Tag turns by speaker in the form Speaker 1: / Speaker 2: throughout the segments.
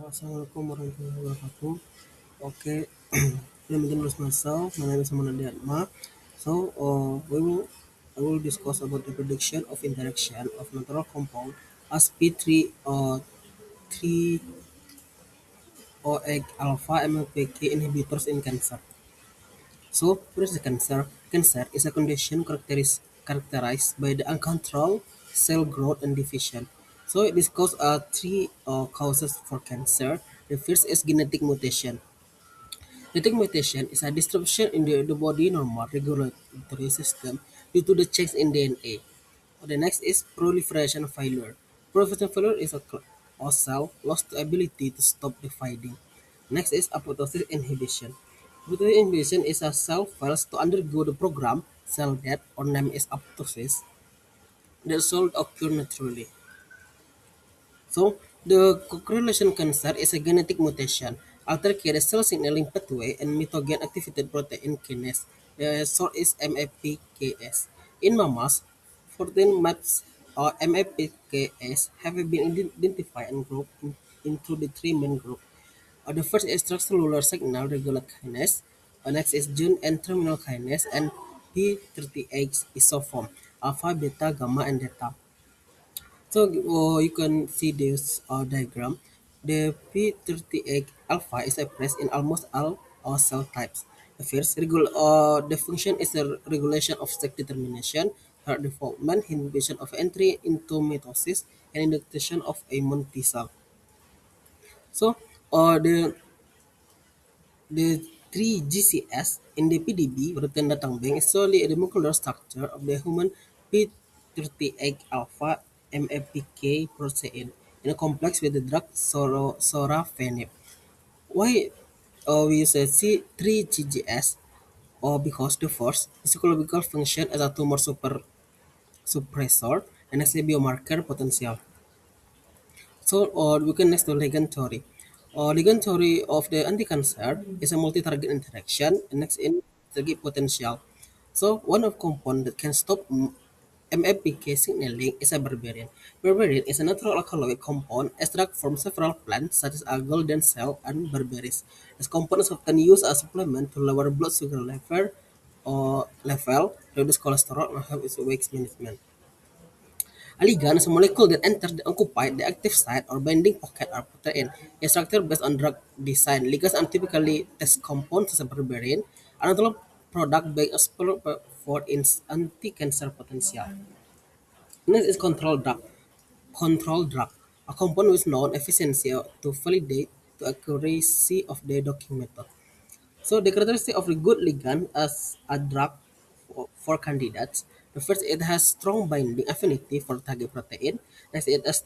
Speaker 1: Assalamualaikum warahmatullahi wabarakatuh. Okay, let me introduce myself. My name is Manandi Atma. I will discuss about the prediction of interaction of natural compound as P3 or 3 or egg alpha MLPK inhibitors in cancer. So, what is the cancer? Cancer is a condition characterized by the uncontrolled cell growth and division. So, this cause three causes for cancer. The first is genetic mutation. Genetic mutation is a disruption in the body normal regulatory system due to the change in DNA. The next is proliferation failure. Proliferation failure is a cell lost the ability to stop dividing. Next is apoptosis inhibition. Apoptosis inhibition is a cell fails to undergo the program cell death or named as apoptosis that should occur naturally. So, the correlation cancer is a genetic mutation, alter the cell signaling pathway and mitogen activated protein kinase. The source is MAPKS. In mammals, 14 maps or MAPKS have been identified and grouped into the three main groups. The first is extracellular signal regular kinase, next is Jun and terminal kinase, and P38 isoform, alpha, beta, gamma, and delta. So you can see this diagram. The P38 alpha is expressed in almost all cell types. The function is a regulation of sex determination, heart development, inhibition of entry into mitosis, and induction of immune T cell. So uh, the the 3GCS in the PDB bertanda tambeng is solely a molecular structure of the human P38 alpha MAPK protein in a complex with the drug sorafenib. Why we use a C3GGS? Or because the first physiological function as a tumor suppressor and as a biomarker potential. So, we can next to ligand theory. Ligand theory of the anti-cancer is a multi-target interaction and next in target potential. So, one of compound that can stop MAPK signaling is a berberine. Berberine is a natural alkaloid compound extracted from several plants such as golden cell and berberis. This compound is often used as a supplement to lower blood sugar level, reduce cholesterol, and help its weight management. A ligand is a molecule that enters the occupied the active site or binding pocket of protein. A structure based on drug design. Ligands are typically test compounds such as berberine, another product being explored for its anti-cancer potential. Next is control drug. Control drug, a compound with known efficiency to validate the accuracy of the docking method. So the characteristic of a good ligand as a drug for candidates. The first, it has strong binding affinity for target protein. Next, it is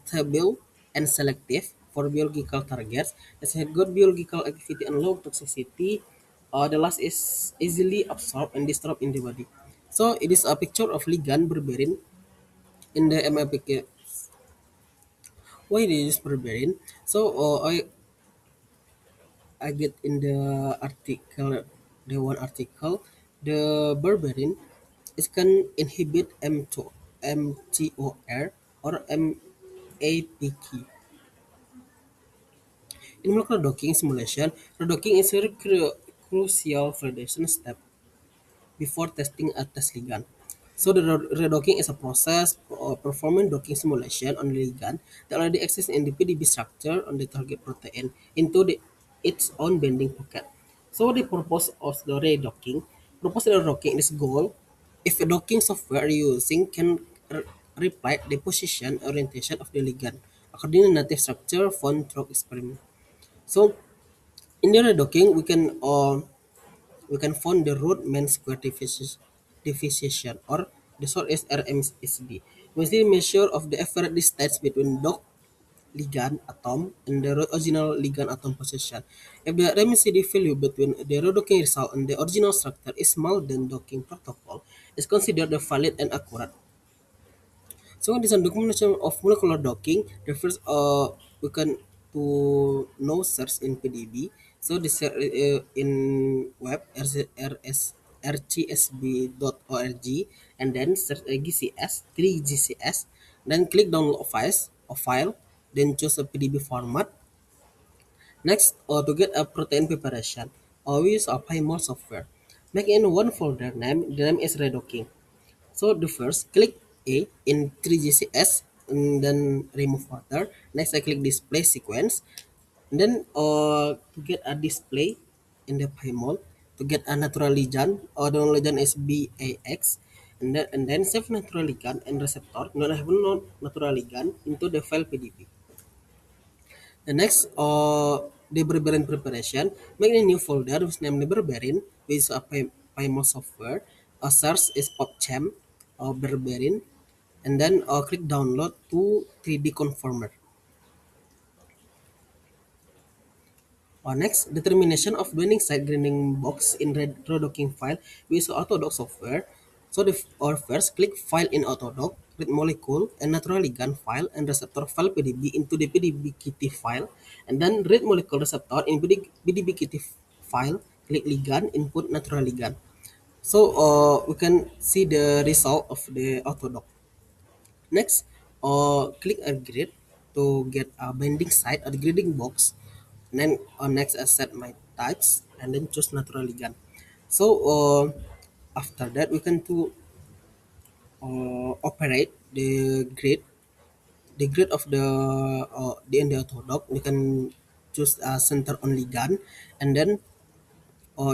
Speaker 1: stable and selective for biological targets. Next, it has good biological activity and low toxicity. The last is easily absorbed and dissolved in the body. So it is a picture of ligand berberin in the MLPK. Why they use berberin? So I get in the article, the one article, the berberin it can inhibit mTOR or MAPK. In molecular docking simulation, redocking is a very crucial validation step before testing a test ligand. So the redocking is a process performing docking simulation on the ligand that already exists in the PDB structure on the target protein into its own binding pocket. So the purpose of the redocking, purpose of the redocking is goal. If a docking software you're using can reply the position orientation of the ligand according to native structure found through experiment. So in the redocking we can find the root mean square deficiency or the short is RMSD. Was the measure of the average distance between dock ligand atom and the original ligand atom position. If the RMSD value between the redocking result and the original structure is smaller than docking protocol, is considered the valid and accurate. So this is documentation of molecular docking refers we can to know search in PDB. So this in web rgsb.org and then search GCS 3 GCS then click download files a file then choose a PDB format Next, to get a protein preparation, we use a PyMol software. Make in one folder name, the name is redocking. So the first, click A in 3GCS and then remove water. Next, I click display sequence. And then to get a display in the PyMol, to get a natural ligand, the ligand is BAX. And then save natural ligand and receptor, not have no natural ligand into the file PDB. The next, the berberin preparation, make a new folder with name berberin with a PyMol software. Search is PubChem berberin, and then click download to 3D conformer. Next, determination of binding site grinding box in Redocking file with Autodoc software. So or first, click File in Autodoc, read molecule and natural ligand file and receptor file PDB into the PDB-Kitty file, and then read molecule receptor in PDB-Kitty file, click ligand, input natural ligand. So we can see the result of the Autodoc. Next, click a grid to get a binding site at the grading box. And then next, I set my types and then choose natural ligand. So after that, we can to operate the grid of the in the Autodoc. We can choose a center on ligand, and then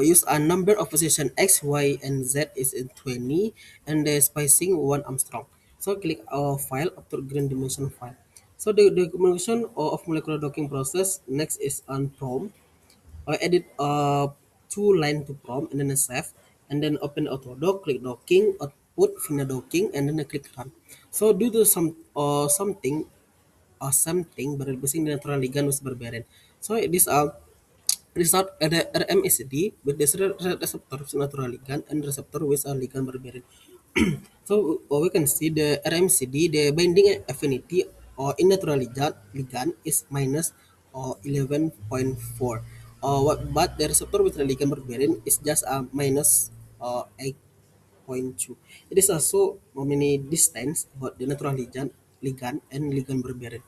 Speaker 1: use a number of position X, Y, and Z is in 20, and the spacing 1 Armstrong. So click file after green dimension file. So the documentation of molecular docking process next is on prom. Edit two line to prom and then a save, and then open Autodoc, click docking, output, finish docking, and then I click run. So due to something berlebihan di natural ligand was berbeda. So this result ada RMSD with the receptor with natural ligand and receptor with a ligand berbeda. So we can see the RMCD, the binding affinity or in natural ligand is minus 11.4. But the receptor with the ligand berbeda is just a minus 8.2. It is also many distance about the natural ligand and ligand berbeda.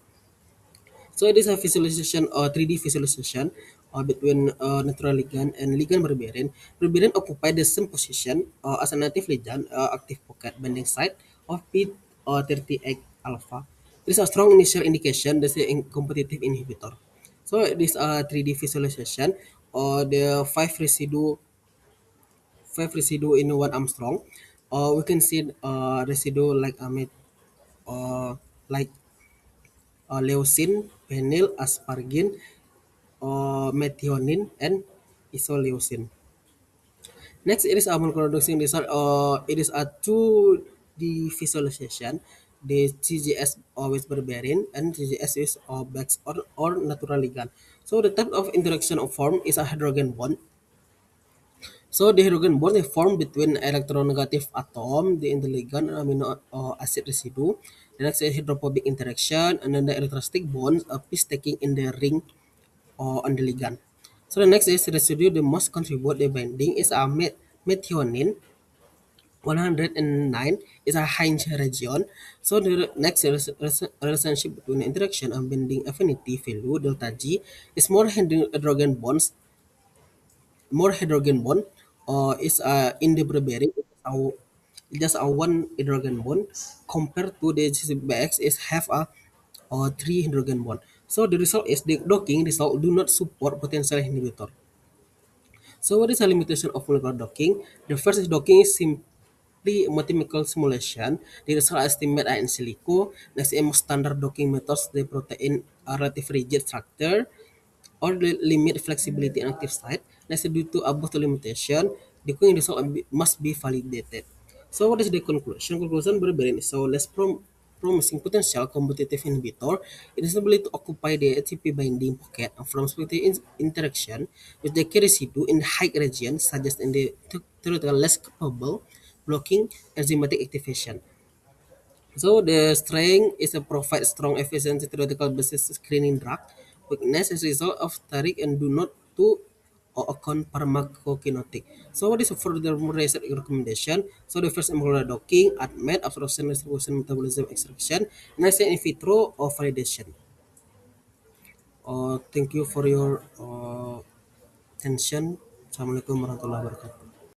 Speaker 1: So it is a visualization or 3D visualization between natural ligand and ligand berberin. Berberin occupy the same position as a native ligand active pocket binding site of P38 alpha. It is a strong initial indication that is a competitive inhibitor. So this 3D visualization the five residue in one Armstrong. We can see residue like uh, like leucine, penyl, aspargin, methionine, and isoleucine. Next, it is a molecular result. It is a 2D visualization. The TGS always berberin and TGS is Bex or natural ligand. So the type of interaction of form is a hydrogen bond. So the hydrogen bond is formed between electronegative atom, the in the ligand and amino acid residue. The next is hydrophobic interaction, and then the electrostatic bonds are peace taking in the ring or on the ligand. So the next is residue the most contribute the binding is a methionine 109 is a Heinz region. So the next relationship between the interaction and binding affinity value delta G is more hydrogen bond is in the berberine just a one hydrogen bond compared to the CCBX is have a three hydrogen bond. So the result is the docking result do not support potential inhibitor. So what is the limitation of molecular docking? The first is docking is simply mathematical simulation. The result estimate are in silico. Next is standard docking methods. The protein are relatively rigid structure or limit flexibility in active site. Next, due to above the limitation, the cooling result must be validated. So what is the conclusion? Conclusion berberin so less promising potential competitive inhibitor. It is ability to occupy the ATP binding pocket from specific interaction with the key residue in the high region, suggest in the theoretical less capable blocking enzymatic activation. So the strength is a provide strong efficiency theoretical basis screening drug. Weakness is result of taric and do not to or account pharmacokinetic. So what is a further research recommendation? So the first molecular docking, ADMET, absorption, distribution, metabolism, extraction, next in vitro or validation. Thank you for your attention. Assalamualaikum warahmatullahi wabarakatuh.